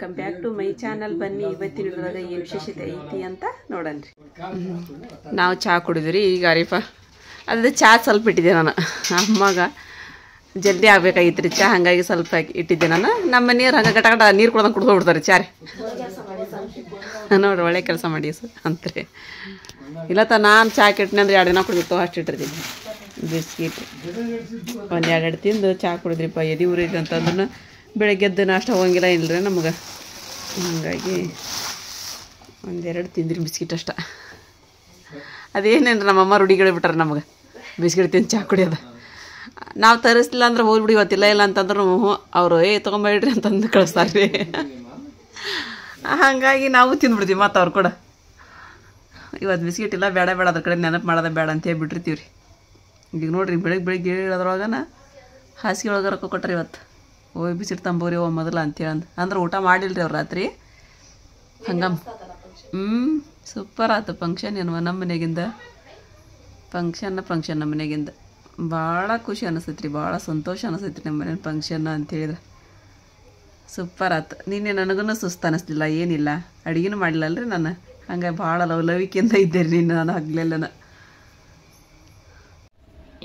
Welcome back to my channel. ಬನ್ನಿ ಇವತ್ತಿನ ವಿಡಿಯೋದಾಗ ಏನು ವಿಶೇಷತೆ ಐತಿ ಅಂತ ನೋಡನ್ರಿ. ನಾವು ಚಹಾ ಕುಡಿದ್ರಿ. ಈಗ ಅರೀಫ ಅದೇ ಚಹಾ ಸ್ವಲ್ಪ ಇಟ್ಟಿದ್ದೆ ನಾನು. ಅಮ್ಮಗೆ ಜಲ್ದಿ ಆಗ್ಬೇಕಾಗಿತ್ತು ರೀ ಚಹಾ, ಹಾಗಾಗಿ ಸ್ವಲ್ಪ ಇಟ್ಟಿದ್ದೆ ನಾನು. ನಮ್ಮ ಮನೆಯವ್ರು ಹಂಗೆ ಗಟ ಗಟ ನೀರು ಕುಡ್ದಂಗೆ ಕುಡ್ಕೊಂಡ್ಬಿಡ್ತಾರೆ ಚಾರೆ. ನೋಡ್ರಿ ಒಳ್ಳೆ ಕೆಲಸ ಮಾಡಿ ಅಂತ್ರಿ. ಇಲ್ಲ ನಾನು ಚಹಾ ಕೆಟ್ಟನೆ ಅಂದ್ರೆ 2 ದಿನ ಕುಡಿದಿತ್ತು ಅಷ್ಟು ಇಟ್ಟಿರ್ತೀನಿ. ಬಿಸ್ಕಿಟ್ ಒಂದು 2 ತಿಂದು ಚಹಾ ಕುಡಿದ್ರಿಪ್ಪ. ಎದೆ ಊರಿದೆ ಅಂತಂದ್ರೂ ಬೆಳಗ್ಗೆದ್ದು ನಾಷ್ಟ ಹೋಗಂಗಿಲ್ಲ ಇಲ್ಲರಿ ನಮ್ಗೆ. ಹಾಗಾಗಿ 1-2 ತಿಂದ್ರಿ ಬಿಸ್ಕಿಟ್ ಅಷ್ಟ. ಅದೇನೇನು ನಮ್ಮಮ್ಮ ರೂಢಿಗಳು ಬಿಟ್ಟಾರೆ ನಮ್ಗೆ ಬಿಸ್ಕಿಟ್ ತಿಂದು ಚಹಾ ಕುಡಿಯೋದು. ನಾವು ತರಿಸ್ಲಿಲ್ಲ ಅಂದ್ರೆ ಹೋಗ್ಬಿಡಿ ಇವತ್ತಿಲ್ಲ ಇಲ್ಲ ಅಂತಂದ್ರೆ ಅವರು ತೊಗೊಂಬೇಡ್ರಿ ಅಂತಂದು ಕಳಿಸ್ತಾರೆ ರೀ. ಹಾಗಾಗಿ ನಾವು ತಿಂದ್ಬಿಡ್ತೀವಿ ಮತ್ತು ಅವ್ರು ಕೂಡ ಇವತ್ತು ಬಿಸ್ಕಿಟ್ ಇಲ್ಲ ಬೇಡ ಅದ್ರ ಕಡೆ ನೆನಪು ಮಾಡೋದ ಬೇಡ ಅಂತ ಹೇಳ್ಬಿಟ್ಟಿರ್ತೀವಿ ರೀ. ಈಗ ನೋಡಿರಿ ಬೆಳಿಗ್ಗೆ ಹೇಳೋದ್ರೊಳಗನ ಹಾಸಿಗೆ ಒಳಗೆ ರೊಕ್ಕ ಕೊಟ್ರಿ ಇವತ್ತು. ಬಿಸಿಟ್ಟು ತಂಬೋರಿ ಮೊದಲ ಅಂತೇಳಿ ಅಂದ್ರೆ ಊಟ ಮಾಡಿಲ್ರಿ ಅವ್ರು ರಾತ್ರಿ. ಹಂಗ ಸೂಪರ್ ಆಯ್ತು ಫಂಕ್ಷನ್. ಏನು ನಮ್ಮ ಮನೆಗಿಂದ ಫಂಕ್ಷನ್ ನಮ್ಮ ಮನೆಗಿಂದ ಭಾಳ ಖುಷಿ ಅನಿಸ್ತೈತೆ ರೀ, ಭಾಳ ಸಂತೋಷ ಅನಿಸ್ತೈತೆ ರೀ ನಮ್ಮ ಮನೇಲಿ ಫಂಕ್ಷನ್ ಅಂತೇಳಿದ್ರೆ. ಸೂಪರ್ ಆಯ್ತು. ನಿನ್ನೆ ನನಗೂ ಸುಸ್ತು ಅನ್ನಿಸ್ಲಿಲ್ಲ, ಏನಿಲ್ಲ, ಅಡುಗೆನೂ ಮಾಡಿಲ್ಲ ಅಲ್ರಿ ನಾನು. ಹಂಗೆ ಭಾಳ ಲವಿಕೆಯಿಂದ ಇದ್ದೆ ರೀ ನಿನ್ನೆ ನಾನು ಹಗ್ಲೆಲ್ಲನ.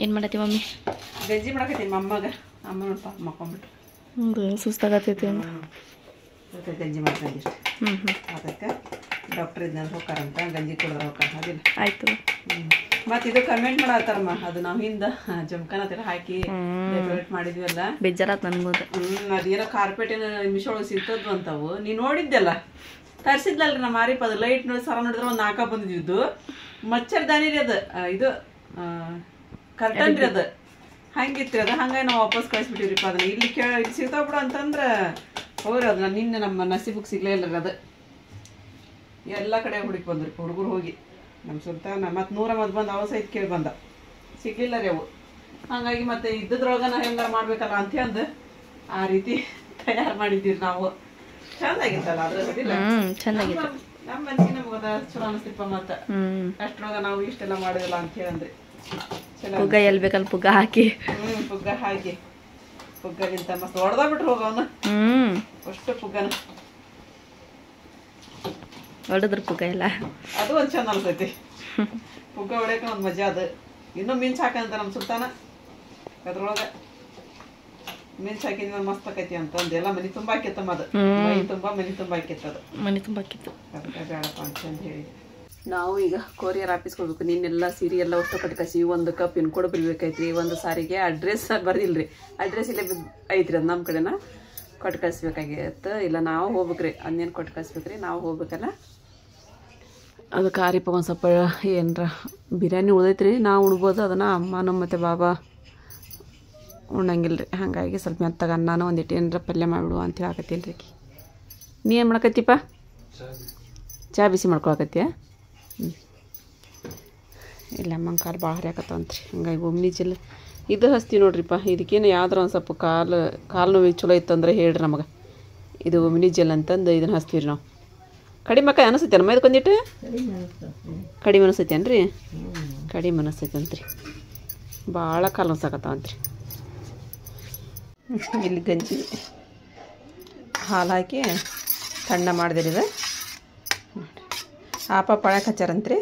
ಏನು ಮಾಡತ್ತಿ ಮಮ್ಮಿ? ಗಂಜಿ ಮಾಡಕತ್ತೀನಿ ಅಮ್ಮಗೆ. ಅಮ್ಮ ನೋಡಪ್ಪ ಮಕ್ಕೊಂಬಿಟ್ರು. ಸುಸ್ತಾಗತ್ತೈತಿ ಗಂಜಿ ಮಾಡ್ಕೊಂಡಿಷ್ಟು. ಅದಕ್ಕೆ ಡಾಕ್ಟ್ರ್ ಇದ್ನಲ್ಲಿ ಹೋಗ್ತಾರಂತ ಗಂಜಿ ಕುಡಿದ್ರೆ ಹೋಗ್ತಾರೆ. ಅದಿಲ್ಲ ಆಯ್ತು. ಮತ್ತು ಇದು ಕಮೆಂಟ್ ಮಾಡತ್ತಾರಮ್ಮ, ಅದು ನಾವು ಹಿಂದೆ ಜಮ್ಕನ ಹಾಕಿ ಡೆಕೋರೇಟ್ ಮಾಡಿದ್ವಲ್ಲ, ಬೇಜಾರಾತ್ ನನ್ಬೋದು. ಅದೇನೋ ಕಾರ್ಪೆಟಿನ ಮಿಶೋ ಒಳಗೆ ಸಿಗ್ತದ್ವು ಅಂತವು. ನೀನು ನೋಡಿದ್ದೆಲ್ಲ ತರಿಸಿದ್ಲಲ್ರಿ ನಮ್ಮ ಆರಿಪ. ಅದು ಲೈಟ್ ನೋಡಿ ಸರ ನೋಡಿದ್ರೆ ಒಂದು 4 ಬಂದಿದ್ದು ಮಚ್ಚರ್ದಾನಿ ರೀ ಅದು. ಇದು ಕರ್ಟನ್ ರೀ ಅದು. ಹಂಗಿತ್ತು ಅದು. ಹಂಗಾಗಿ ನಾವು ವಾಪಸ್ ಕಳಿಸ್ಬಿಟ್ಟಿವ್ರಿಪ್ಪ ಅದನ್ನ. ಇಲ್ಲಿ ಇಲ್ಲಿ ಸಿಗ್ತಾವ ಬಿಡು ಅಂತಂದ್ರೆ ಹೋಗ್ರಿ. ಅದನ್ನ ನಿನ್ನೆ ನಮ್ಮ ನಸೀಬುಕ್ ಸಿಗ್ಲೇ ಇಲ್ಲ ರೀ ಅದು. ಎಲ್ಲ ಕಡೆ ಹುಡುಕಿ ಬಂದ್ರಿ ಹುಡುಗರು ಹೋಗಿ. ನಮ್ಮ ಸುಲ್ತಾನ ಮತ್ತು 100 ಬಂದು ಅವ ಸಹಿತ ಕೇಳಿ ಬಂದ, ಸಿಗ್ಲಿಲ್ಲ ರೀ ಅವು. ಹಾಗಾಗಿ ಮತ್ತೆ ಇದ್ದದ್ರೊಳಗ ನಾವು ಹೆಂಗಾರ ಮಾಡ್ಬೇಕಲ್ಲ ಅಂತ ಅಂದು ಆ ರೀತಿ ತಯಾರು ಮಾಡಿದ್ದೀವಿ ನಾವು. ಚಂದಾಗಿತ್ತಲ್ಲ ಅದ್ರದಿಲ್ಲ? ಚೆನ್ನಾಗಿತ್ತು. ನಮ್ಮ ಮನ್ಸಿಗೆ ನಮ್ಗೆ ಚಲೋ ಅನಿಸ್ತಿಪ್ಪ. ಮತ್ತೆ ಅಷ್ಟ್ರೊಳಗ ನಾವು ಇಷ್ಟೆಲ್ಲ ಮಾಡೋದಿಲ್ಲ ಅಂತ ಹೇಳಂದ್ರಿ. ಪುಗ್ಗ ಎಲ್ಲಿ ಬೇಕಲ್ಲಿ ಪುಗ್ಗ ಹಾಕಿ ಪುಗ್ಗ ಹಾಕಿ ಪುಗ್ಗಲಿಂತ ಮಸ್ತ್ ಹೊಡೆದಾಗ್ಬಿಟ್ರು ಹೋಗವನು ಅಷ್ಟು ಪುಗ್ಗನ ಹೊಡೆದ್ರ ಪುಗ್ಗ ಎಲ್ಲ. ಅದು ಒಂದು ಚಂದ ಅನ್ಸೈತಿ ಪುಗ್ಗ ಹೊಡ್ಯಕ ಒಂದು ಮಜಾ. ಅದು ಇನ್ನೂ ಮಿಂಚ್ ಹಾಕಂತ ನಮ್ಮ ಸುಲ್ತಾನ ಅದ್ರೊಳಗೆ ಮಿಂಚ್ ಹಾಕಿದ್ಮೇಲೆ ಮಸ್ತ್ ಆಕೈತಿ ಅಂತ ಎಲ್ಲ ಮನೆ ತುಂಬ ಹಾಕಿತ್ತಮ್ಮ. ಅದು ಮನೆ ತುಂಬ ಹಾಕಿತ್ತದು. ಮನೆ ತುಂಬ ಹಾಕಿತ್ತು. ಅದಕ್ಕೆ ಬೇಡಪ್ಪ ಅಂತಂದು ಹೇಳಿ ನಾವು ಈಗ ಕೊರಿಯರ್ ಆಫೀಸ್ಗೆ ಹೋಗ್ಬೇಕು. ನೀನೆಲ್ಲ ಸೀರೆ ಎಲ್ಲ ಅಷ್ಟು ಕಟ್ಕಸಿ 1 ಕಪ್ ಇನ್ಕೊಡು ಬಿಡ್ಬೇಕೈತ್ರಿ. ಒಂದು ಸಾರಿಗೆ ಅಡ್ರೆಸ್ ಬರ್ದಿಲ್ರಿ. ಅಡ್ರೆಸ್ ಇಲ್ಲೇ ಐತ್ರಿ. ಅದು ನಮ್ಮ ಕಡೆನ ಕೊಟ್ಟು ಕಳಿಸ್ಬೇಕಾಗಿತ್ತು. ಇಲ್ಲ ನಾವು ಹೋಗ್ಬೇಕ್ರಿ. ಅಂದೇನು ಕೊಟ್ಟು ಕಳಿಸ್ಬೇಕ್ರಿ, ನಾವು ಹೋಗ್ಬೇಕಲ್ಲ. ಅದಕ್ಕೆ ಆರಿಪ ಒಂದು ಸ್ವಲ್ಪ ಏನರ ಬಿರಿಯಾನಿ ಉಳ್ದೈತ್ರಿ, ನಾವು ಉಣ್ಬೋದು ಅದನ್ನು. ಅಮ್ಮನೂ ಮತ್ತು ಬಾಬಾ ಉಣ್ಣಂಗಿಲ್ಲ ರೀ. ಹಾಗಾಗಿ ಸ್ವಲ್ಪ ಮೆತ್ತಗ ನಾನು ಒಂದಿಟ್ಟು ಏನರ ಪಲ್ಯ ಮಾಡಿಬಿಡುವ ಅಂತ ಹೇಳಕತ್ತೀನಿ ರೀ. ನೀ ಏನು ಮಾಡಕತ್ತಿಪ್ಪ? ಚಹಾ ಬಿಸಿ ಮಾಡ್ಕೊಳಕತ್ತೀಯ? ಇಲ್ಲ ಅಮ್ಮಂಗೆ ಕಾಲು ಭಾಳ ಹರಿಯಾಕತ್ತವಂತ್ರಿ. ಹಂಗಾಗಿ ಒಮ್ನಿ ಜಿಲ್ಲ ಇದು ಹಚ್ತೀವಿ ನೋಡ್ರಿಪ್ಪ. ಇದಕ್ಕೇನು ಯಾವ್ದಾರ ಒಂದು ಸ್ವಲ್ಪ ಕಾಲು ನೋವು ಚಲೋ ಇತ್ತಂದ್ರೆ ಹೇಳ್ರಿ ನಮಗೆ. ಇದು ಒಮ್ನಿ ಜೆಲ್ ಅಂತಂದು ಇದನ್ನು ಹಚ್ತೀವಿ ರೀ ನಾವು. ಕಡಿಮೆ ಅನಿಸ್ತೈತೆ ನಮ್ಮ ಇದಕ್ಕೊಂದಿಟ್ಟು ಕಡಿಮೆ ಅನಿಸ್ತೈತೇನು ರೀ? ಕಡಿಮೆ ಅನಿಸ್ತೈತೆ ಅಂತ್ರಿ. ಭಾಳ ಕಾಲು ಅನ್ಸಕತ್ತವಂತ್ರಿ. ಇಲ್ಲಿ ಗಂಜಿ ಹಾಲು ಹಾಕಿ ತಣ್ಣ ಮಾಡಿದ್ರಿ. ಇದು ಆಪ ಪಳಕ್ಕೆ ಹಚ್ಚಾರಂತ್ರಿ.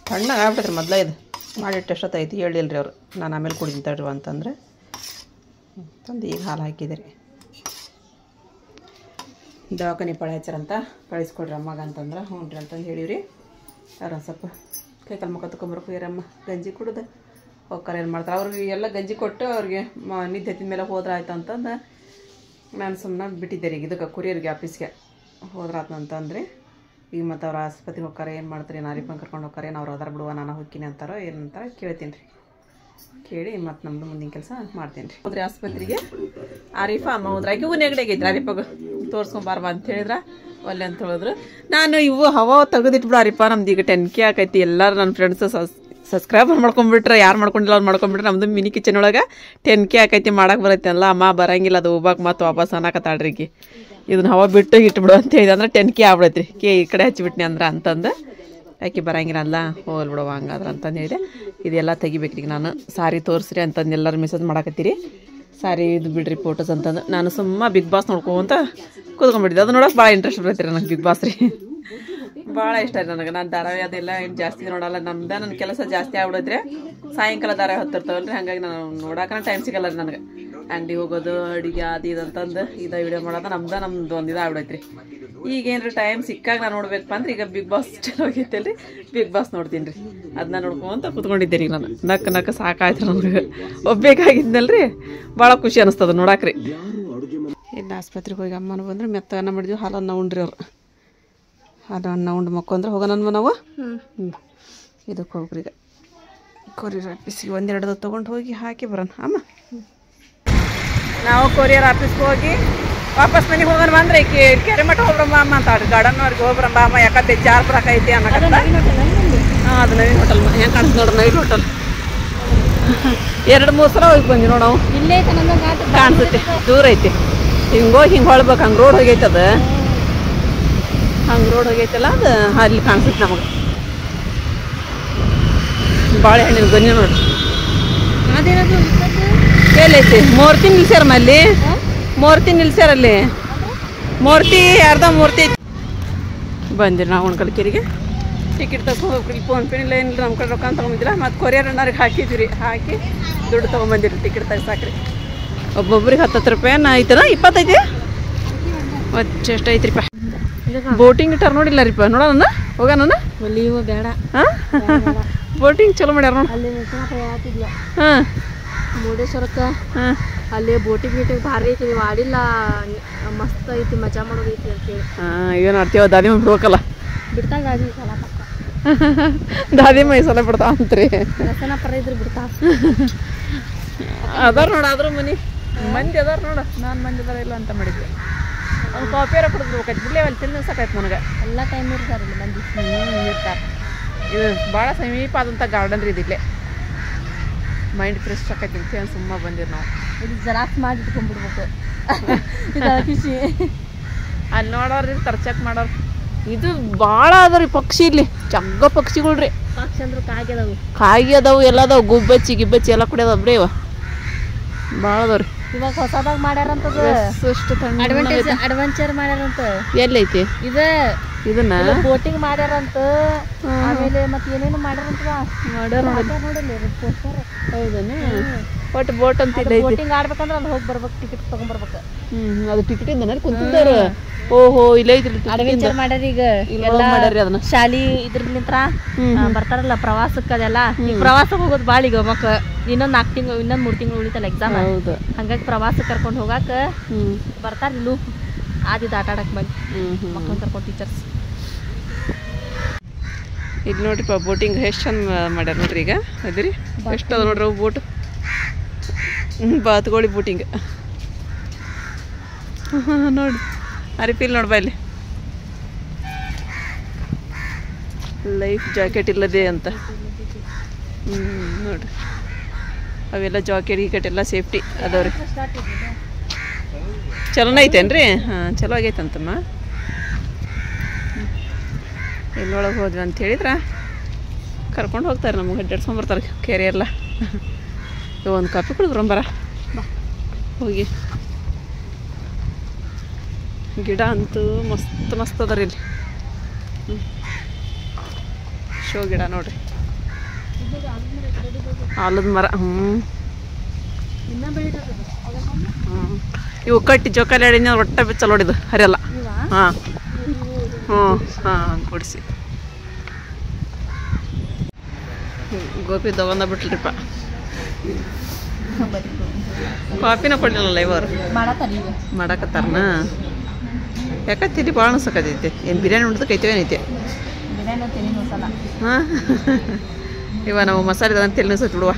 ತಣ್ಣಗೆ ಆಗ್ಬಿಟ್ಟೈತ್ರಿ ಮೊದಲ. ಇದು ಮಾಡಿಟ್ಟು ಎಷ್ಟೊತ್ತೈತಿ ಹೇಳಿಲ್ಲ ರೀ ಅವರು. ನಾನು ಆಮೇಲೆ ಕುಡಿತೀನಿ ತಡ್ರಿ ಅಂತಂದ್ರೆ ತಂದು ಈಗ ಹಾಲು ಹಾಕಿದೆ ರೀ. ದವಾಖಾನೆ ಪಳೆ ಹಚ್ಚಾರಂತ ಕಳಿಸ್ಕೊಡ್ರಿ ಅಮ್ಮಗೆ ಅಂತಂದ್ರೆ ಹ್ಞೂ ರೀ ಅಂತಂದು ಹೇಳಿವ್ರಿ. ಅವ್ರು ಸ್ವಲ್ಪ ಕೈಕಾಲು ಮುಖ ತೊಗೊಂಬರ್ಕು ಯಾರಮ್ಮ ಗಂಜಿ ಕುಡ್ದು ಹೋಗ್ತಾರೆ. ಏನು ಮಾಡ್ತಾರೆ ಅವ್ರಿಗೆ ಎಲ್ಲ ಗಂಜಿ ಕೊಟ್ಟು ಅವ್ರಿಗೆ ನಿದ್ದೆ ಎತ್ತಿದ ಮೇಲೆ ಹೋದ್ರೆ ಆಯ್ತು ಅಂತಂದು ನಾನು ಸುಮ್ಮನೆ ಬಿಟ್ಟಿದ್ದೆ ರೀ. ಇದಕ್ಕೆ ಕೊರಿಯರ್ಗೆ ಆಫೀಸ್ಗೆ ಹೋದ್ರಾತು ಅಂತಂದ್ರಿ. ಈಗ ಮತ್ತು ಅವ್ರು ಆಸ್ಪತ್ರೆಗೆ ಹೋಗ್ತಾರೆ. ಏನು ಮಾಡ್ತಾರೆ, ಆರಿಫನ್ ಕರ್ಕೊಂಡು ಹೋಗ್ತಾರೆ, ಅವ್ರು ಅದಾರ ಬಿಡುವ ನಾನು ಹೋಗ್ತೀನಿ ಅಂತಾರೋ ಏನಂತಾರೆ ಕೇಳ್ತೀನಿ ರೀ. ಕೇಳಿ ಮತ್ತು ನಮ್ಮದು ಮುಂದಿನ ಕೆಲಸ ಮಾಡ್ತೀನಿ ರೀ. ಹೋದ್ರಿ ಆಸ್ಪತ್ರೆಗೆ. ಆರಿಫ ಅಮ್ಮ ಹೋದ್ರಾಗಿ ಇವು ನೆಗಡಿಯಾಗೈತ್ರಿ. ಆರಿಫಾಗ ತೋರಿಸ್ಕೊಂಬಾರ್ಬ ಅಂತ ಹೇಳಿದ್ರೆ ಒಲ್ಲೆ ಅಂತ ಹೇಳಿದ್ರು. ನಾನು ಇವು ಹವಾ ತೆಗೆದಿಟ್ಬಿಡು ಆರಿಫ, ನಮ್ದು ಈಗ 10K ಆಕೈತಿ. ಎಲ್ಲರೂ ನನ್ನ ಫ್ರೆಂಡ್ಸು ಸಬ್ಸ್ಕ್ರೈಬರ್ ಮಾಡ್ಕೊಂಡ್ಬಿಟ್ರೆ, ಯಾರು ಮಾಡ್ಕೊಂಡಿಲ್ಲ ಅವ್ರು ಮಾಡ್ಕೊಂಡ್ಬಿಟ್ರೆ. ನಮ್ಮದು ಮಿನಿ ಕಿಚನ್ ಒಳಗೆ 10K ಆಕೈತಿ. ಮಾಡಕ್ಕೆ ಬರುತ್ತೆ ಅಲ್ಲ ಅಮ್ಮ ಬರಂಗಿಲ್ಲ ಅದು ಹೋಗ್ಬೇಕು ಮತ್ತು ವಾಪಸ್ ಅನ್ನಕತ್ತಾಳ್ರಿ. ಇದನ್ನ ಹವಾ ಬಿಟ್ಟು ಇಟ್ಬಿಡು ಅಂತ ಹೇಳಿದೆ. ಅಂದ್ರೆ 10K ಆಗ್ಬಿಡೈತ್ರಿ. ಈ ಕಡೆ ಹಚ್ಚಿಬಿಟ್ನಿ ಅಂದ್ರೆ ಅಂತಂದು ಆಕೆ ಬರಂಗಿಲ್ಲ ಅಲ್ಲ ಹೋಗಲ್ ಬಿಡುವ ಹಂಗಾದ್ರೆ ಅಂತಂದು ಹೇಳಿದೆ. ಇದೆಲ್ಲ ತೆಗಿಬೇಕ್ರಿ. ಈಗ ನಾನು ಸಾರಿ ತೋರಿಸ್ರಿ ಅಂತಂದು ಎಲ್ಲರೂ ಮೆಸೇಜ್ ಮಾಡಕತ್ತೀರಿ. ಸಾರಿ ಇದು ಬಿಡ್ರಿ ಫೋಟೋಸ್ ಅಂತಂದು ನಾನು ಸುಮ್ಮ ಬಿಗ್ ಬಾಸ್ ನೋಡ್ಕೊಂತ ಕೂತ್ಕೊಂಡ್ಬಿಟ್ಟಿದ್ದೆ. ಅದು ನೋಡೋಕೆ ಭಾಳ ಇಂಟ್ರೆಸ್ಟ್ ಬರ್ತೈತೆ ನನಗೆ ಬಿಗ್ ಬಾಸ್ ರೀ, ಭಾಳ ಇಷ್ಟ ರೀ ನನಗೆ. ನಾನು ಧಾರಾವಾಹಿ ಅದೆಲ್ಲ ಏನು ಜಾಸ್ತಿ ನೋಡಲ್ಲ, ನನ್ನ ಕೆಲಸ ಜಾಸ್ತಿ ಆಗ್ಬಿಡೈತ್ರಿ. ಸಾಯಂಕಾಲ ಧಾರಾವಾಹಿ ಹೊತ್ತಿರ್ತಾವಲ್ಲ ರೀ, ಹಾಗಾಗಿ ನಾನು ನೋಡೋಕೆ ಟೈಮ್ ಸಿಗಲ್ಲ ರೀ ನನಗೆ. ಅಂಗಡಿ ಹೋಗೋದು, ಅಡುಗೆ ಅದು ಇದು ಅಂತಂದು ಇದು ವಿಡಿಯೋ ಮಾಡೋದು ನಮ್ದು ಒಂದು ಆಗ್ಬಿಡೈತ್ರಿ. ಈಗೇನ್ರಿ ಟೈಮ್ ಸಿಕ್ಕಾಗ ನಾನು ನೋಡ್ಬೇಕಪ್ಪ ಅಂದ್ರೆ ಈಗ ಬಿಗ್ ಬಾಸ್ ಚಲೋ ಆಗೈತಲ್ಲ ರೀ, ಬಿಗ್ ಬಾಸ್ ನೋಡ್ತೀನಿ ರೀ. ಅದನ್ನ ನೋಡ್ಕೊಂತ ಕೂತ್ಕೊಂಡಿದ್ದೆ ರೀ ನಾನು. ನಕ್ಕ ಸಾಕಾಯ್ತು ನನಗೆ. ಒಬ್ಬೇಕಾಗಿದ್ನಲ್ರಿ, ಭಾಳ ಖುಷಿ ಅನಿಸ್ತದ ನೋಡಾಕ್ರಿ. ಇನ್ನು ಆಸ್ಪತ್ರೆಗೆ ಹೋಗಿ ಅಮ್ಮನ ಬಂದ್ರೆ ಮೆತ್ತ ಅನ್ನ ಮಾಡಿದ್ವಿ, ಹಾಲನ್ನು ಉಂಡ್ರಿ ಅವ್ರು. ಹಾಲನ್ನು ಉಂಡು ಮಕ್ಕೊಂದ್ರೆ ಹೋಗೋಣ ನಾವು. ಇದಕ್ಕೆ ಹೋಗ್ರಿ ಈಗ ಕೊರಿಯರ್ ಆಫೀಸಿಗೆ ಒಂದೆರಡು ತೊಗೊಂಡು ಹೋಗಿ ಹಾಕಿ ಬರೋಣ ಅಮ್ಮ. ನಾವು ಕೊರಿಯರ್ ಆಫೀಸ್ಗೆ ಹೋಗಿ ವಾಪಸ್ ಮನೆಗೆ ಹೋಗೋಣ ಬಂದ್ರೆ ಕೆರೆ ಮಠ ಹೋಗ್ರಮ್ಮ ಅಮ್ಮ ಅಂತ ಆಡ್ರಿ. ಗಾರ್ಡನ್ವರೆಗೆ ಹೋಗ್ರಮ್ಮ ಅಮ್ಮ, ಯಾಕಂದ್ರೆ ಜಾರ್ ಬರಕೈತಿ ಅನ್ನಕತ್ತ. ಹಾಂ, ಅದು ನವೀನ್ ಹೋಟೆಲ್ ಹೆಂಗೆ ಕಾಣಿಸ್ತು ನೋಡ್ರಿ, ನವೀನ್ ಹೋಟೆಲ್. 2-3 ಸಲ ಹೋಗಿ ಬಂದ್ವಿ ನೋಡಿ ನಾವು. ಇಲ್ಲೇ ಕಾಣಿಸುತ್ತೆ, ದೂರ ಐತಿ. ಹಿಂಗೆ ಹೋಗಿ ಹಿಂಗೆ ಹೊಳ್ಬೇಕು, ಹಂಗೆ ರೋಡ್ ಹೋಗೈತೆ ಅದು. ಹಂಗೆ ರೋಡ್ ಹೋಗೈತಲ್ಲ ಅದು, ಅಲ್ಲಿ ಕಾಣಿಸುತ್ತೆ ನಮಗೆ. ಬಾಳೆಹಣ್ಣಿನ ಗೊನೆ ನೋಡ್ರಿ ಎಲ್ಲೈತಿ. ಮೂರ್ತಿ ನಿಲ್ಸ್ಯಾರಮ್ಮ ಅಲ್ಲಿ, ಮೂರ್ತಿ ನಿಲ್ಸ್ಯಾರಲ್ಲಿ. ಮೂರ್ತಿ ಅರ್ಧ ಮೂರ್ತಿ ಐತಿ. ಬಂದಿರಿ ನಾವು ಉಣ್ಕಲ್ಕೆರಿಗೆ. ಟಿಕೆಟ್ ತಗೊಂಡು ಫೋನ್ಪೇ ಇಲ್ಲ ಏನಿಲ್ಲ, ನಮ್ಮ ಕಡೆ ರೊಕ್ಕ ತೊಗೊಂಡಿಲ್ಲ. ಮತ್ತು ಕೊರಿಯರ್ ಅಣ್ಣರಿಗೆ ಹಾಕಿದ್ವಿ ರೀ, ಹಾಕಿ ದುಡ್ಡು ತೊಗೊಂಬಂದಿರಿ ಟಿಕೆಟ್ ತೆಗ್ಸಾಕ್ರಿ. ಒಬ್ಬೊಬ್ರಿಗೆ 10 ರೂಪಾಯಿ ಐತನ 20 ಐತಿ. ಎಷ್ಟು ಐತಿ ರೀಪ. ಬೋಟಿಂಗ್ ಇಟ್ಟಾರ ನೋಡಿಲ್ಲ ರೀಪ, ನೋಡೋಣ ಹೋಗೋಣ. ಬೇಡ ಹಾಂ, ಬೋಟಿಂಗ್ ಚಲೋ ಮಾಡ್ಯಾರ ನೋಡಿ. ಹಾಂ, ಮುರುಡೇಶ್ವರಕ್ಕೆ ಅಲ್ಲಿ ಬೋಟಿಂಗ್ ಗೀಟಿಂಗ್ ಭಾರಿ ಐತಿ, ನೀವು ಆಡಿಲ್ಲ, ಮಸ್ತ್ ಐತಿ, ಮಜಾ ಮಾಡೋದೈತಿ ಅಂತೇಳಿ. ಹಾಂ, ಏನು ಆಡ್ತೀವ ದಾದಿಮ ಬಿಡ್ಬೇಕಲ್ಲ. ಬಿಡ್ತಾ ದಾದಿ ಸಲ ದಾದಿಮ ಈ ಸಲ ಬಿಡ್ತಾ ಅಂತ್ರಿ. ರಸನ ಪರ ಇದ್ರೆ ಬಿಡ್ತಾ ಅದಾರ ನೋಡ. ಆದ್ರೂ ಮಂದಿ ಅದಾರ ನೋಡ. ನಾನು ಮಂದಿ ಅದಾರ ಇಲ್ಲ ಅಂತ ಮಾಡಿದ್ದೆ. ಅವ್ನು ಕಾಪಿಯಾರ ಕೊಡ್ಬೇಕೈತಿ ಬಿಡ್ಲಿ, ಅಲ್ಲಿ ತಿಂದು ಸಾಕಾಯ್ತು ನನಗೆ. ಎಲ್ಲ ಟೈಮ್ ಇರ್ತಾರೆ ಮಂದಿ ಇರ್ತಾರೆ. ಇದು ಭಾಳ ಸಮೀಪ ಆದಂಥ ಗಾರ್ಡನ್ ರೀ ಇದಿಲ್ಲೇ. ಮೈಂಡ್ ಫ್ರೆಶ್ ಆಕೈತಿ ಅಂತ ಸುಮ್ಮ ಬಂದಿರಿ ನಾವು. ಇದು ಜೆರಾಕ್ಸ್ ಮಾಡಿ ಇಟ್ಕೊಂಡ್ಬಿಡ್ಬೇಕು. ಖುಷಿ ಅಲ್ಲಿ ನೋಡೋರು ಇರ್ತಾರೆ, ಚೆಕ್ ಮಾಡೋರು. ಇದು ಭಾಳ ಅದಾವ್ರಿ ಪಕ್ಷಿ, ಇಲ್ಲಿ ಚಗ್ಗ ಪಕ್ಷಿಗಳ್ರಿ. ಪಕ್ಷಿ ಅಂದ್ರೆ ಕಾಗಿ ಅದಾವು, ಎಲ್ಲ ಅದಾವು. ಗುಬ್ಬಚ್ಚಿ ಗಿಬ್ಬಚ್ಚಿ ಎಲ್ಲ ಕುಡಿಯೋದವ್ ಬಿಡಿ. ಇವ ಭಾಳ ಅದಾವ್ರಿ. ಇವಾಗ ಹೊಸದಾಗ ಮಾಡ್ಯಾರಂತದ, ಅಡ್ವೆಂಚರ್ ಮಾಡ್ಯಾರಂತ. ಎಲ್ಲೈತಿ ಇದು? ಇದನ್ನ ಬೋಟಿಂಗ್ ಮಾಡ್ಯಾರಂತ. ಆಮೇಲೆ ಮತ್ತೆ ಏನೇನು ಮಾಡ್ಯಾರಂತ ನೋಡಿಲ್ಲ ಪೋಸ್ಟರ್. ಹೌದಾ? ಒಟ್ಟು ಬೋಟ್ ಅಂತ ಬೋಟಿಂಗ್ ಆಡ್ಬೇಕಂದ್ರೆ ಅಲ್ಲಿ ಹೋಗಿ ಬರ್ಬೇಕು, ಟಿಕೆಟ್ ತಗೊಂಡ್ಬರ್ಬೇಕು. ಅದು ಟಿಕೆಟ್ ಇಂದ ಕುಂತಿದ್ದಾರೆ. ಓಹೋ, ಇಲ್ಲ ಅಡ್ವೆಂಚರ್ ಮಾಡ್ಯಾರ. ಈಗ ಎಲ್ಲ ಶಾಲಿ ಇದ್ರಲಿಂತ್ರ ಬರ್ತಾರಲ್ಲ ಪ್ರವಾಸಕ್ಕೆ, ಅದೆಲ್ಲ ಈಗ ಪ್ರವಾಸಕ್ಕೆ ಹೋಗೋದು ಭಾಳ. ಈಗ ಮಕ್ಕ ಇನ್ನೊಂದು 4 ತಿಂಗಳು, ಇನ್ನೊಂದು 3 ತಿಂಗಳು ಉಳಿತಲ್ಲ ಎಕ್ಸಾಮ್. ಹಂಗಾಗಿ ಪ್ರವಾಸಕ್ಕೆ ಕರ್ಕೊಂಡು ಹೋಗಾಕ ಬರ್ತಾರ. ಇಲ್ಲೂ ಆದಿದ್ದು ಆಟ ಆಡಕ್ಕೆ ಬಂದು ಮಕ್ಕಳನ್ನ ಕರ್ಕೊಂಡು ಟೀಚರ್ಸ್. ಇದು ನೋಡ್ರಿಪ್ಪ ಬೋಟಿಂಗ್ ಎಷ್ಟು ಚಂದ ಮಾಡ್ಯಾರ ನೋಡ್ರಿ. ಈಗ ಅದಿರಿ ಎಷ್ಟು ಅದ ನೋಡ್ರಿ ಅವು ಬೋಟ್, ಬಾತುಗೋಳಿ ಬೋಟಿಂಗ್ ನೋಡಿ. ಅರಿಪಿಲ್ ನೋಡ್ಬಾ ಇಲ್ಲಿ ಲೈಫ್ ಜಾಕೆಟ್ ಇಲ್ಲದೆ ಅಂತ. ನೋಡ್ರಿ ಅವೆಲ್ಲ ಜಾಕೆಟ್ ಗೀಕೆಟ್ ಎಲ್ಲ ಸೇಫ್ಟಿ ಅದಾವ್ರಿ. ಚಲೋನ ಐತೇನ್ರಿ? ಹಾಂ, ಚಲೋ ಆಗೈತಂತಮ್ಮ. ಎಲ್ಲೊಳಗೆ ಹೋದ್ವಿ ಅಂತ ಹೇಳಿದ್ರೆ ಕರ್ಕೊಂಡು ಹೋಗ್ತಾರೆ, ನಮಗೆ ಅಡ್ಡಾಡ್ಸ್ಕೊಂಬರ್ತಾರೆ ಕೆರೆ ಎಲ್ಲ. ಒಂದು ಕಾಫಿ ಕುಡಿದ್ರಂಬರ ಹೋಗಿ. ಗಿಡ ಅಂತೂ ಮಸ್ತ್ ಮಸ್ತ್ ಅದ ರೀ ಇಲ್ಲಿ. ಶೋ ಗಿಡ ನೋಡ್ರಿ, ಆಲದ ಮರ. ಇವು ಕಟ್ಟಿ ಜೋಕಾಲಿ ಆಡಿನ ಒಟ್ಟ ಚಲೋಡಿದು ಹರಿಯಲ್ಲ. ಹಾಂ ಹಾಂ ಕೊಡಿಸಿ. ಗೋಪಿ ತಗೊಂಡ ಬಿಟ್ಲ್ರಿಪ್ಪ. ಕಾಫಿನ ಕೊಡಲಿಲ್ಲ ಇವರು, ಮಾಡಕತ್ತಾರನ. ಯಾಕೆ ತಿಳಿ ಭಾಳ ಅನ್ಸಕತ್ತೈತಿ. ಏನು ಬಿರಿಯಾನಿ ಉಣ್ದಕ್ಕೆ ಐತೇನೈತೆ? ಹಾಂ, ಇವ ನಾವು ಮಸಾಲೆ ತಗೊಂಡು ತಿಳಿ ಅನ್ಸತ್ ಬಿಡುವ.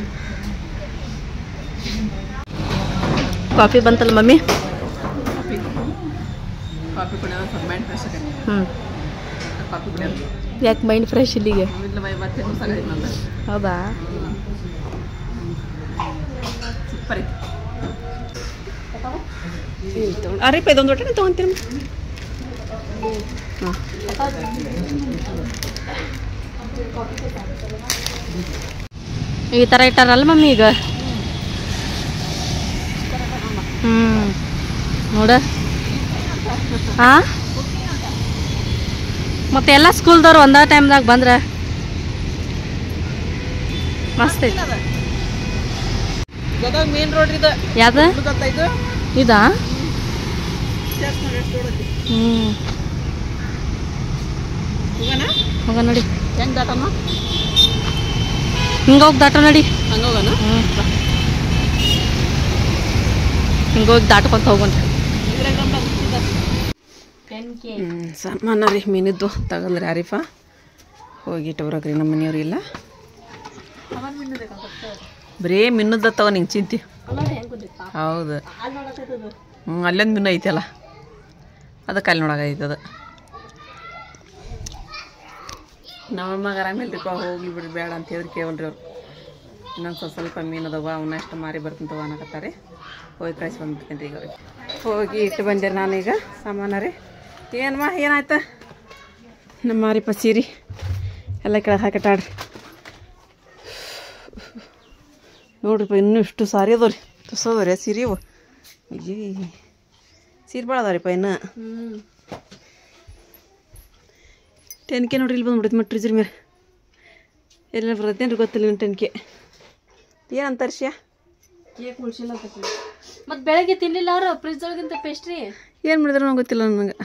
ಕಾಫಿ ಬಂತಲ್ಲ ಮಮ್ಮಿ? ಕಾಫಿ ಕುಡಿಯೋದು ಸ್ವಲ್ಪ ಮೈಂಡ್ ಫ್ರೆಶ್ ಆಗೈತಿ. ಕಾಫಿ ಕುಡಿಯೋದು ಯಾಕೆ ಮೈಂಡ್ ಫ್ರೆಶ್ ಇಲ್ಲಿಗೆ? ಹೌದಾ? ಸೂಪರ್ ಐತಿ. ಅರಿಪ ಇದೊಂದು ಒಟ್ಟೆ ತೊಗೊಂತೀನಿ. ಹಾಂ, ಈ ಥರ ಇಟ್ಟಾರಲ್ಲ ಮಮ್ಮಿ ಈಗ. ನೋಡ ಹಾಂ ಮತ್ತೆ ಎಲ್ಲ ಸ್ಕೂಲ್ದವ್ರು ಒಂದೇ ಟೈಮ್ದಾಗ ಬಂದ್ರೆ ಮಸ್ತ್ ಐತಿ. ಗದಗ ಮೇನ್ ರೋಡ್ ಇದು ಯಾವ್ದು ಗೊತ್ತಾಯ್ತು ಇದಾ? ಹೋಗ ನೋಡಿ ಹೆಂಗ್ ದಾಟಮ್ಮ ಹಿಂಗೋಗಿ ದಾಟ ನೋಡಿ. ಹಂಗೋಗಣ ಹಿಂಗೋಗಿ ದಾಟ್ಕೊಂತ ಹೋಗೋಣ. ಸಾಮಾನ ರೀ ಮೀನಿದ್ದು ತಗಲ್ರಿ ಆರಿಫ ಹೋಗಿಟ್ಟು ಬರೋಕ್ರಿ ನಮ್ಮ ಮನೆಯವ್ರು ಇಲ್ಲ ಬರೀ ಮಿನ್ನದ ತಗೋ ನಿಂಗೆ ಚಿಂತಿ. ಹೌದು ಅಲ್ಲೊಂದು ಮಿನ್ನು ಐತಲ್ಲ ಅದಕ್ಕೆ ಅಲ್ಲಿ ನೋಡೋಕೈತದ. ನಮ್ಮಮ್ಮಗೆ ಆರಾಮಿಲ್ರಿಪ್ಪ ಹೋಗಿ ಬಿಡ್ರಿ ಬೇಡ ಅಂತ ಹೇಳಿದ್ರೆ ಕೇವಲ್ರಿ ಅವ್ರು. ಇನ್ನೊಂದು ಸ್ವಲ್ಪ ಮೀನು ಅದಾವ ಅವನ್ನ ಅಷ್ಟು ಮಾರಿ ಬರ್ತೀನಿ ಅನ್ನಕತ್ತಾರೆ. ಹೋಗಿ ಕಳಿಸಿ ಬಂದ್ಬಿಡ್ತೀನಿ ರೀ ಈಗ ಅವ್ರಿಗೆ. ಹೋಗಿ ಇಟ್ಟು ಬಂದೆ ನಾನೀಗ ಸಾಮಾನ ರೀ. ಏನಮ್ಮ ಏನಾಯ್ತು ನಮ್ಮ ಮಾರಿಪ್ಪ ಸೀರೆ ಎಲ್ಲ ಕೆಳಗೆ ಹಾಕಿಟ್ಟಾಡ್ರಿ ನೋಡ್ರಿಪ್ಪ. ಇನ್ನೂ ಇಷ್ಟು ಸಾರಿ ಅದಾವ್ರಿ ತುಸೋದ್ರಿ ಸೀರೆ ಇವು. ಅಯ್ಯೇ ಸೀರೆ ಭಾಳ ಅದಾವ್ರಿಪ್ಪ ಇನ್ನು. ಟೆನ್ಕೆ ನೋಡ್ರಿ ಇಲ್ಲಿ ಬಂದ್ಬಿಡ್ತು ಮತ್ತೆ ಫ್ರಿಜ್ರ ಮೇಲೆ ಎಲ್ಲ ಬರ್ತೇನ್ರಿ ಗೊತ್ತಿಲ್ಲ ಇನ್ನು ಟೆನ್ಕೆ ಏನು ಅಂತಾರ್ಶ್ಯ ಕೇಕ್ ಉಳ್ಸಿಲ್ಲ ಮತ್ತು ಬೆಳಗ್ಗೆ ತಿನ್ಲಿಲ್ಲ ಅವರು ಫ್ರಿಜ್ ಒಳಗಿಂತ ಪೇಸ್ಟ್ರಿ ಏನು ಮಾಡಿದ್ರು ನಂಗೆ ಗೊತ್ತಿಲ್ಲ ನನಗೆ.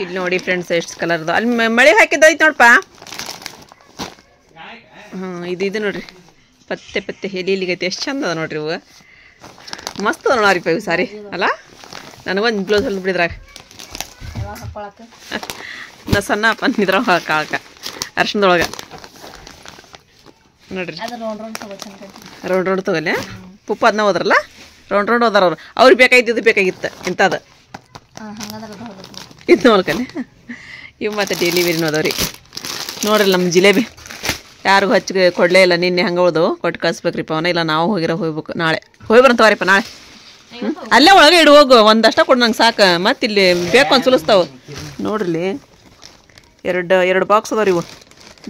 ಇಲ್ಲಿ ನೋಡಿ ಫ್ರೆಂಡ್ಸ್ ಎಷ್ಟು ಕಲರ್ದು ಅಲ್ಲಿ ಮಳೆ ಹಾಕಿದ್ದೈತೆ ನೋಡಪ್ಪ. ಹಾಂ ಇದು ನೋಡ್ರಿ ಪತ್ತೆ ಪತ್ತೆ ಎಲಿಲಿಗೈತೆ ಎಷ್ಟು ಚಂದ ಅದ ನೋಡ್ರಿ ಇವು ಮಸ್ತ್ ಅದ ನೋಡ್ರಿಪ್ಪ ಇವು ಸಾರಿ ಅಲ್ಲ. ನನಗೊಂದು ಬ್ಲೌಸ್ ಹೊಲ್ದು ಬಿಡಿದ್ರಾಗ ನಾ ಸಣ್ಣ ಪನ್ನಿದ್ರಾಗ ಹಾಕಾಳಕ ಅರ್ಶಿನದೊಳಗೆ ನೋಡ್ರಿ. ರೌಂಡ್ ರೌಂಡ್ ತಗೊಳ್ಳಿ ಪುಪ್ಪ ಅದನ್ನ ಹೋದ್ರಲ್ಲ ರೌಂಡ್ ರೌಂಡ್ ಹೋದಾರ ಅವ್ರು. ಅವ್ರಿಗೆ ಬೇಕಾಗಿದ್ದು ಬೇಕಾಗಿತ್ತು ಇಂಥದ್ದು ಇದು ನೋಡ್ಕಲ್ಲಿ ಇವು ಮತ್ತು ಡೈಲಿ ವೇರಿನ ಹೋದವ್ರಿ ನೋಡ್ರಿ. ನಮ್ಮ ಜಿಲೇಬಿ ಯಾರಿಗೂ ಹಚ್ಚಿಗೆ ಕೊಡಲೇ ಇಲ್ಲ ನಿನ್ನೆ ಹಂಗೆ ಉಳ್ದು ಕೊಟ್ಟು ಕಳಿಸ್ಬೇಕ್ರಿಪ್ಪ ಅವನ. ಇಲ್ಲ ನಾವು ಹೋಗ್ಬೇಕು ನಾಳೆ ಹೋಗಿ ಬರಂತವ್ರಿಪ್ಪ ನಾಳೆ. ಅಲ್ಲೇ ಒಳಗೆ ಇಡು ಹೋಗು ಒಂದಷ್ಟ ಕೊಡು ನಂಗೆ ಸಾಕು. ಮತ್ತು ಇಲ್ಲಿ ಬೇಕು ಒಂದು ಸುಲಿಸ್ತಾವೆ ನೋಡ್ರಿ. ಎರಡು ಬಾಕ್ಸ್ ಅದಾವ್ರಿ ಇವು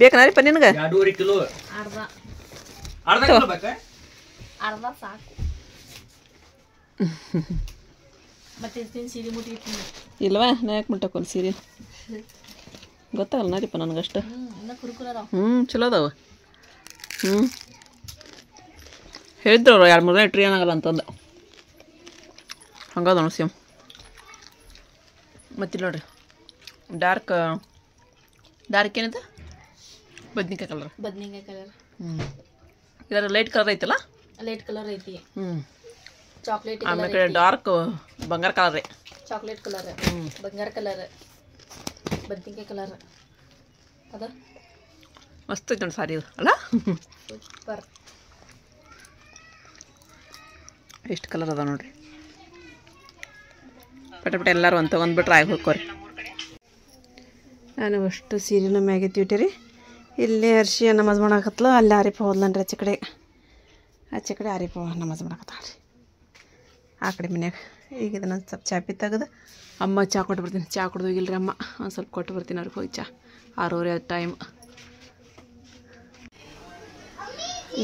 ಬೇಕನಾರಿಪ್ಪ ನಿನಗೆ? ಇಲ್ವಾ ನಾ ಯಾಕೆ ಮುಟ್ಟಕ್ಕೊಂದು ಸೀರೆ ಗೊತ್ತಾಗಲ್ಲ ನಾರಿಪ್ಪ ನನಗಷ್ಟು. ಚಲೋ ಅದಾವ. ಹೇಳಿದ್ರು ಅವ್ರು 2-3 ದಿನ ಇಟ್ರಿ ಏನಾಗಲ್ಲ ಅಂತಂದು ಹಂಗದ ಸೇಮ್. ಮತ್ತಿಲ್ಲ ನೋಡ್ರಿ ಡಾರ್ಕ್ ಏನಿದೆ ಬದ್ನಿಕಾಯಿ ಕಲರ್. ಇದರ ಲೈಟ್ ಕಲರ್ ಐತಲ್ಲ ಲೈಟ್ ಕಲರ್ ಐತಿ. ಚಾಕ್ಲೇಟ್ ಆಮೇಲೆ ಡಾರ್ಕ್ ಬಂಗಾರ ಕಲರ್ ರೀ. ಚಾಕ್ಲೇಟ್ ಕಲರ್ ಬಂಗಾರ ಕಲರ್ ಬದ್ನಿಕಾಯಿ ಕಲರ್ ಅದ ಮಸ್ತ್ ಐತೆ ನೋಡಿ ಸಾರಿ ಇದು ಅಲ್ಲ. ಸೂಪರ್. ಎಷ್ಟು ಕಲರ್ ಅದ ನೋಡ್ರಿ. ಪಟ ಎಲ್ಲರೂ ಒಂದು ತೊಗೊಂಡ್ಬಿಟ್ರೆ ಆಗಿ ಹೋಗ್ಕೋರಿ. ನಾನು ಅಷ್ಟು ಸೀರೆನ ಮ್ಯಾಗೆ ತೀಟಿರಿ. ಇಲ್ಲಿ ಹರ್ಷಿ ನಮಾಜ್ ಮಾಡಾಕತ್ಲು ಅಲ್ಲಿ ಆರಿಪ ಹೋದ್ಲನ್ರಿ ಆಚೆ ಕಡೆ ಆರಿಪ ನಮಾಜ್ ಮಾಡಾಕತ್ತಾಳ್ರಿ ಆ ಕಡೆ ಮನ್ಯಾಗ. ಈಗ ಇದನ್ನು ಸ್ವಲ್ಪ ಚಾಪಿ ತೆಗೆದು ಅಮ್ಮ ಚಾ ಕೊಟ್ಟು ಬರ್ತೀನಿ. ಚಾ ಕುಡ್ದು ಹೋಗಿಲ್ರಿ ಅಮ್ಮ ಒಂದು ಸ್ವಲ್ಪ ಕೊಟ್ಟು ಬರ್ತೀನಿ ಅವ್ರಿಗೆ ಹೋಗಿ ಚಾ 6:30 ಟೈಮ್.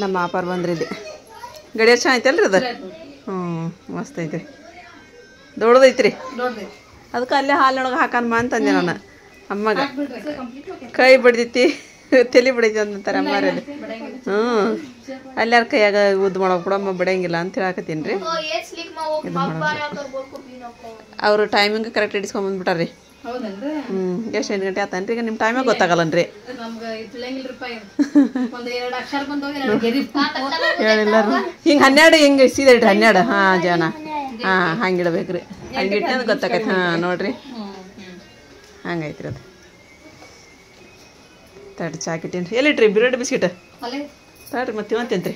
ನಮ್ಮ ಆಪಾರ ಬಂದ್ರಿ ಇಲ್ಲಿ ಗಡಿಯ ಚಾ ಐತಲ್ರಿ ಅದು. ಮಸ್ತ್ ಐತ್ರಿ ದೊಡ್ಡದೈತ್ರಿ. ಅದಕ್ಕೆ ಅಲ್ಲೇ ಹಾಲಿನೊಳಗೆ ಹಾಕನ್ಮ ಅಂತಂದೆ ನಾನು ಅಮ್ಮಗೆ. ಕೈ ಬಡ್ದೈತಿ ತಲೆ ಬಡೈತಿ ಅಂತಾರೆ ಅಮ್ಮಾರಲ್ಲಿ. ಅಲ್ಲಾರ ಕೈಯಾಗ ಉದ್ದು ಮಾಡೋಕೆ ಬಿಡಮ್ಮ ಬಿಡಂಗಿಲ್ಲ ಅಂತ ಹೇಳಕತ್ತೀನಿ ರೀ. ಇದು ಅವರು ಟೈಮಿಂಗ್ ಕರೆಕ್ಟ್ ಹಿಡಿಸ್ಕೊಂಬಂದ್ಬಿಟ್ಟಾರ್ರಿ. ಎಷ್ಟು 8 ಗಂಟೆ ಆತನ್ರಿ. ಈಗ ನಿಮ್ಮ ಟೈಮಾಗ ಗೊತ್ತಾಗಲ್ಲನ್ರಿ. ಹೇಳಿಲ್ಲಾರು ಹಿಂಗೆ 12 ಹಿಂಗೆ ಸೀದಾ ಇಡ್ರಿ 12 ಜನ ಹಂಗಿಡ್ಬೇಕ್ರಿ. ಹಂಗಿಟ್ಟೆ ಅದು ಗೊತ್ತಾಕೈತಿ. ನೋಡ್ರಿ ಹಂಗೈತ್ರಿ ಅದು. ತಡ್ರಿ ಚಾಕಿಟ್ಟೇನ್ರಿ ಎಲ್ಲಿಟ್ರಿ ಬ್ರೆಡ್ ಬಿಸ್ಕಿಟ್ ತಡ್ರಿ ಮತ್ತೆ ಇವತ್ತೇನ್ರಿ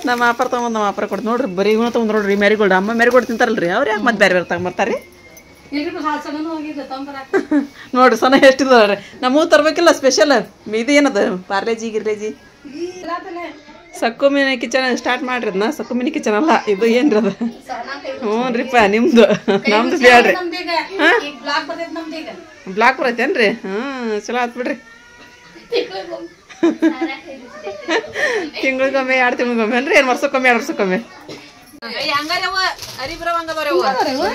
ನಮ್ಮ ಆಪರ್ ತೊಗೊಂಡು ನಮ್ಮ ಆಪರ ಕೊಡ್ತು ನೋಡ್ರಿ. ಬರೀ ಇವನು ತೊಗೊಂಡು ನೋಡ್ರಿ ಮ್ಯಾರಿಗೋಲ್ಡ್. ಅಮ್ಮ ಮ್ಯಾರಿಗೋಲ್ಡ್ ತಿಂತಾರಲ್ರಿ ಅವ್ರು ಯಾಕೆ ಮತ್ತೆ ಬೇರೆ ತಗೊಂಬರ್ತಾರೆ ನೋಡ್ರಿ. ಸಣ್ಣ ಎಷ್ಟಿದಾವ್ರಿ ನಮ್ಮೂ ತರ್ಬೇಕಿಲ್ಲ ಸ್ಪೆಷಲ್. ಇದು ಏನದು ಪಾರ್ಲೇಜಿ ಗಿರ್ಲೇಜಿ ಸಕ್ಕು ಮೀನ ಕಿಚನ್ ಸ್ಟಾರ್ಟ್ ಮಾಡ್ರಿ. ಅದನ್ನ ಸಕ್ಕು ಮೀನಿ ಕಿಚನ್ ಅಲ್ಲ ಇದು ಏನ್ರಿ ಅದು. ಹ್ಞೂ ರೀಪ್ಪ ನಿಮ್ದು ನಮ್ದು ಬೇಡ್ರಿ. ಬ್ಲಾಕ್ ಬರೈತೇನ್ರಿ? ಚಲೋ ಆತ್ ಬಿಡ್ರಿ. ತಿಂಗಳಿಗೊಮ್ಮೆ 2 ತಿಂಗಳಿಗೊಮ್ಮೆ ಅಂದ್ರೆ 2 ವರ್ಷಕ್ಕೊಮ್ಮೆ 2 ವರ್ಷಕ್ಕೊಮ್ಮೆ ಹಂಗಾರೆ ಅವ ಅರಿಬ್ರವ ಹಂಗದವ್ರಿ ಅವ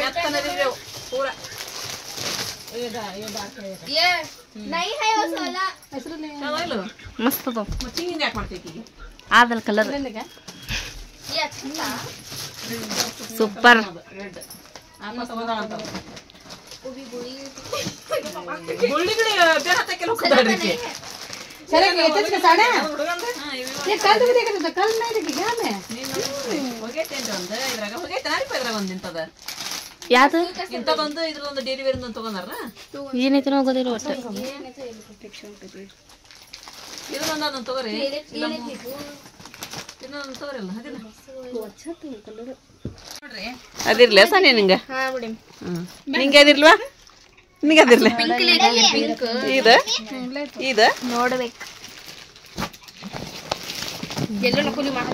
ಎತ್ತನ ಅರಿಬ್ರಿ ಅವು ಪೂರ ಮಸ್ತ್ ಅದಾವ ಹಿಂಗಿಂದ ಯಾಕೆ ಮಾಡ್ತೀವಿ ಈಗ ಆದಲ್ ಕಲರ್ ಸೂಪರ್ ರೆಡ್ ಆಪ ತಗೊಂಡಾಳಂತ ಗುಳ್ಳಿಗಳಿ ಬೇರೆ ಹತ್ತಕ್ಕೆಲ್ಲ ಹೋಗ್ತಾಳ್ರಿ ಈಕಿ. ಹೋಗೈತೇನ್ರಿ ಒಂದು ಇದ್ರಾಗ ಹೋಗೈತೇನಾರಿಪ್ಪ ಇದ್ರಾಗ ಒಂದು ನಿಂತದ ಯಾವ್ದು ಇಂಥದೊಂದು ಇದ್ರದೊಂದು ಡೇಲಿವರಿ ಒಂದು ತಗೊಂಡಾರ ಏನೈತಿ ಹೋಗೋದಿಲ್ಲ ಒಟ್ಟು ಇದೊಂದು ಅದೊಂದು ತಗೋರಿ ಇನ್ನೊಂದು ತಗೋರಿಲ್ಲ ಅದಿಲ್ಲ ಅದಿರ್ಲ ಸಣ್ಣ ನಿಂಗೆ ನಿಂಗೆ ಅದಿರ್ಲ್ವಾ ನಿಂಗೆ ಅದಿರ್ಲ ಇದು ಇದು ನೋಡ್ಬೇಕು ಎಲ್ಲೋ ನಕಲಿ ಮಾಡ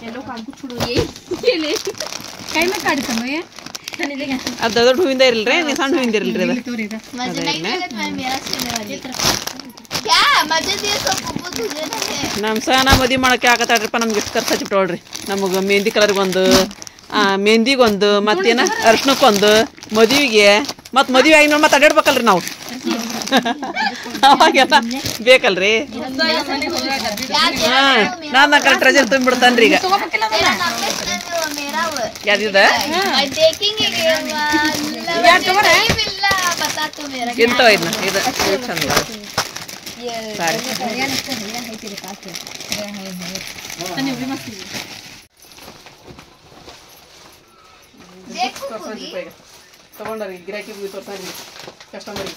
ಎಲ್ಲೋ ಕಾಡ್ಕು ಚುಡು ಕೈ ಮೇಲೆ ಕಾಡ್ತಾನೆ ಅದು ದೊಡ್ಡ ಹೂವಿಂದ ಇರಲ್ರಿ ನೀವು ಸಣ್ಣ ಹೂವಿಂದ ಇರಲ್ರಿ ಅದು ನಮ್ಮ ಸಹ ಮದುವೆ ಮಾಡಕ್ಕೆ ಆಗತ್ತಾಳ್ರಿಪ್ಪ ನಮ್ಗೆ ಎಷ್ಟು ಖರ್ಚು ಹಚ್ಚಿಬಿಟ್ಟವಳ್ರಿ ನಮಗೆ ಮೆಹಂದಿ ಕಲರ್ಗೊಂದು ಮೆಹಂದಿಗೊಂದು ಮತ್ತೇನ ಅರ್ಶನಕ್ಕೊಂದು ಮದುವೆಗೆ ಮತ್ತು ಮದುವೆ ಆಗಿ ಮತ್ತೆ ಅಡ್ಡಾಡ್ಬೇಕಲ್ರಿ ನಾವು ಅವಾಗೆಲ್ಲ ಬೇಕಲ್ರಿ ಹಾಂ ನಾನು ಕರೆಕ್ಟ್ ಟ್ರೆಜರ್ ತುಂಬಿಡ್ತಾನ್ರಿ ಈಗ ಯಾವ್ದಿದ ಇಂಥವ ಇದನ್ನ ಇದು ಚಂದ ಸಾರಿ ತಗೊಂಡ್ರಿ ಗಿರಾಕಿ ತೋರ್ತಾನೆ ಕಸ್ಟಮರಿಗೆ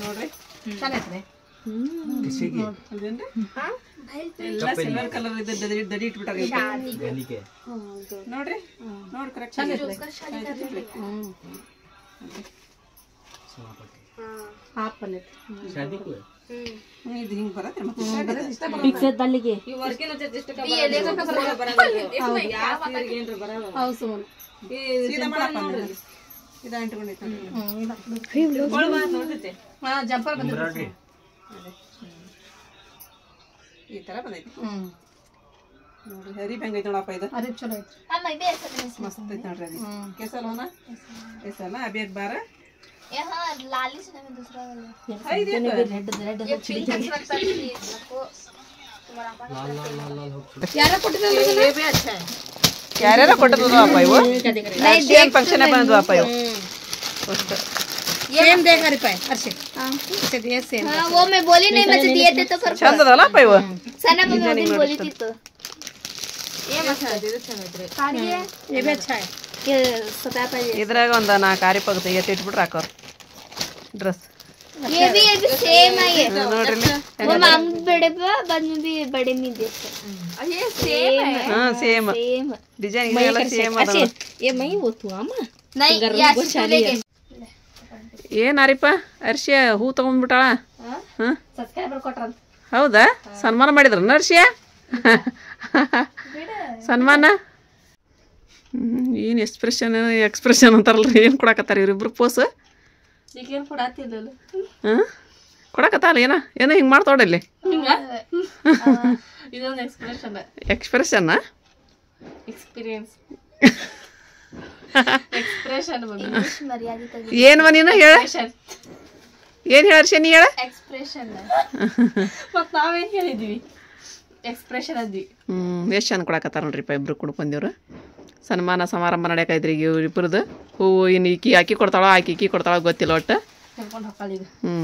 ನೋಡ್ರಿ ಚೆನ್ನಾಗೈತ್ರಿ ಎಲ್ಲ ಸಿಲ್ವರ್ ಕಲರ್ ದಡಿ ಇಟ್ಬಿಟ್ಟಾರ ನೋಡ್ರಿ ನೋಡಿ ಕರೆಕ್ಟ್ ಇದು ಹಿಂಗ್ ಬರತ್ತೆ ಜಂಪರ್ ಬಂದಿದೆ ಈ ತರ ಬಂದೈತಿ ನೋಡಿ ಹರಿ ಹೆಂಗ್ ಐತಿ ನೋಡಪ್ಪ ಇದು ಹರಿ ಚಲೋ ಐತಿ ಮಸ್ತ್ ಐತಿ ನೋಡ್ರಿ ಅದು ಕೆಸಲೋನ ಕೆಸಲ ಅಬೇಕ್ ಬಾರ लाली से मैं दूसरा ಯಾರ್ಯಾರ ಕೊಟ್ಟದ್ದು ಅಪ್ಪ ಇವು ಸೇಮ್ ಫಂಕ್ಷನ್ ಬಂದದ್ದು ಅಪ್ಪ ಇವು सेम देखा रे पाए अर्षित अच्छा दिए सेम हां वो मैं बोली नहीं मुझे दिए थे तो कर ಚಂದ ಅದಲ್ಲ ಅಪ್ಪ ಇವು सना मम्मी दिन बोली थी तो ये अच्छा है ಇದು ಚೆನ್ನಾಗಿದ್ರೆ साड़ी है ये भी अच्छा है ये सता पाए ಇದ್ರಾಗ ಒಂದು 4 ಆರಿ ಪಗತ ಎತ್ತಿಟ್ಬಿಟ್ರೆ ಹಾಕೋರ್ ड्रेस ये भी सेम है ये ನೋಡ್ರಿ वो मांग बड़े बाद में भी बड़े में देते ये सेम है हां सेम सेम ಡಿಸೈನ್ ಎಲ್ಲ ಸೇಮ್ ಅದ ये मैं वो तू आमा नहीं ये अच्छा लेके ಏನಾರಿಪ್ಪ ಅರ್ಶಿಯ ಹೂ ತಗೊಂಡ್ಬಿಟ್ಟಾಳ ಹಾಂ ಸಬ್ಸ್ಕ್ರೈಬರ್ ಕೊಟ್ರಂತ ಹೌದಾ ಸನ್ಮಾನ ಮಾಡಿದ್ರ ಅರ್ಶಿಯ ಸನ್ಮಾನ ಏನು ಎಕ್ಸ್ಪ್ರೆಷನ್ ಅಂತಾರಲ್ರಿ ಏನು ಕೊಡಕತ್ತಾರ ಇವ್ರಿಬ್ರು ಪೋಸ್ ಈಗೇನು ಕೊಡಾತಿಲ್ಲ ಹಾಂ ಕೊಡಕತ್ತಾರ ಏನೋ ಹಿಂಗೆ ಮಾಡ್ತೋಡಲ್ಲಿ ಇದೊಂದು expression expression experience expression English ಮರ್ಯಾದೆ ಏನು ನೀನು ಹೇಳ ಏನು ಹೇಳ ಅರ್ಶಿಯ ನೀ ಹೇಳ ಎಕ್ಸ್ಪ್ರೆಷನ್ ಮತ್ತು ನಾವೇನು ಹೇಳಿದ್ವಿ ಎಕ್ಸ್ಪ್ರೆಷನ್ ಅಂದ್ವಿ ಎಷ್ಟು ಚಂದ ಕೊಡಕತ್ತಾರ ನೋಡ್ರಿಪ್ಪ ಇಬ್ರು ಕುಡ್ಕೊಂಡು ಬಂದಿವ್ರು ಸನ್ಮಾನ ಸಮಾರಂಭ ನಡೆಯಕೈತ್ರಿ ಈಗ ಇವ್ರಿಬ್ರದ್ದು ಹೂವು ಇನ್ನು ಈಕಿ ಹಾಕಿ ಕೊಡ್ತಾಳೋ ಈಕಿ ಕೊಡ್ತಾಳೋ ಗೊತ್ತಿಲ್ಲ ಒಟ್ಟು ಹೇಳ್ಕೊಂಡು ಹಾಕೊಳ್ಳಿ ಈಗ ಹ್ಞೂ